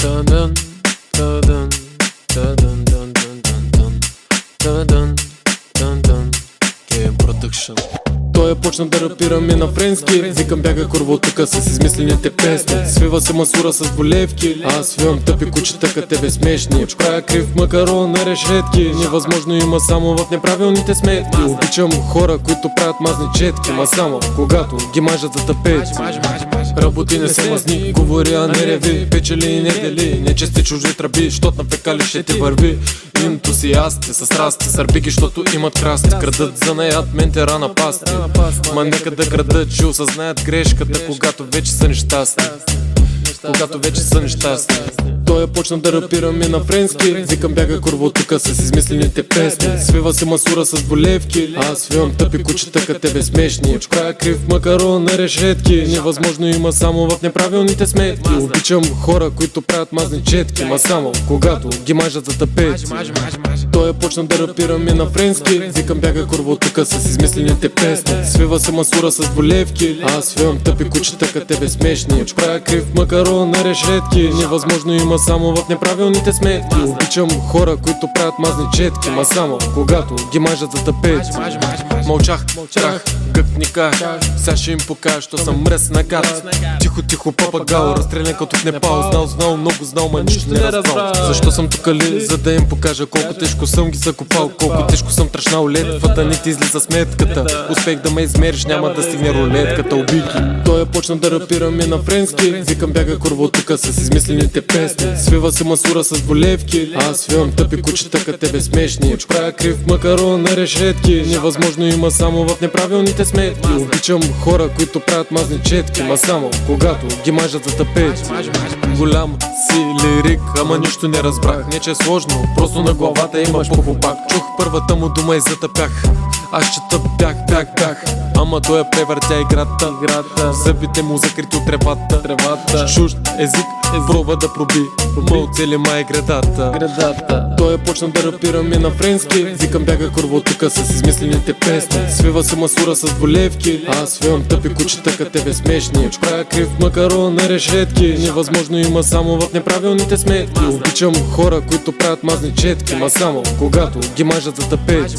Та-дън, та-дън, та-дън, дън, дън, дън, дън. Та-дън, дън, Game Production. Той почна да рапираме на френски. Викам бяга курво тука с измислените песни. Свива се масура с болевки. Аз свивам тъпи кучета ка тебе смешни. Правя крив макарон на решетки. Невъзможно има само в неправилните сметки. Обичам хора, които правят мазни четки. Ма само когато ги мажат за тапети. Работи не се мазни, говори а не реви. Печели и не дели, не чести чужди тръби. Щот на фекали ще ти върви. Ентусиасти с страсти, сърбики, щото имат красти. Крадат за наят ментера на пасти. Ма нека да крадат, че осъзнаят грешката, когато вече са нещастни. Когато вече са нещастни. Той почна да рапираме на френски. Викам бяга курво тука с измислените песни. Свива се масура с болевки. Аз свивам тъпи кучета ка тебе смешни. Правя крив макарон на решетки. Невъзможно има само в неправилните сметки. Обичам хора, които правят мазни четки. Ма само когато ги мажат за тапети. Той почна да рапираме на френски. Викам бяга курво тука с измислените песни. Свива се масура с болевки. Аз свивам тъпи кучета ка тебе смешни. Правя крив макарон на решетки. Невъзможно има само в неправилните сметки. Обичам хора, които правят мазни четки. Ма само когато ги мажат за тапети. Мълчах, трах, гъкника. Сега ще им покажа, що съм мръсна гад. Тихо, тихо, папагал, разстрелян като в Непал. Знал, много знал, ма нищо не разбрал. Защо съм тук ли? За да им покажа колко тежко съм ги закопал. Колко тежко съм тръщнал летвата, не ти излиза сметката. Успех да ме измериш, няма да стигне рулетката. Убийки. Той почна да рапираме на френски. Викам бяга курво тука с измислените песни. Свива се масура с болевки. Аз свивам тъпи кучета ка тебе смешни. Правя крив макарон на решетки. Невъзможно има само в неправилните сметки. Обичам хора, които правят мазни четки. Ма само когато ги мажат за тапети. Голям си лирик, ама нищо не разбрах. Не че е сложно, просто на главата има похлопак. Чух първата му дума и затъпях. Аз чета бях. Ама той я превъртя играта. Зъбите му закрити от тревата. Чужд език пробва да проби. Ма оцели май градата. Той почна да рапираме на френски. Викам бяга курво тука с измислените песни. Свива се масура с болевки. Аз свивам тъпи кучета ка тебе смешни. Правя крив макарон на решетки. Невъзможно има само в неправилните сметки. Обичам хора, които правят мазни четки. Ма само когато ги мажат за тапети.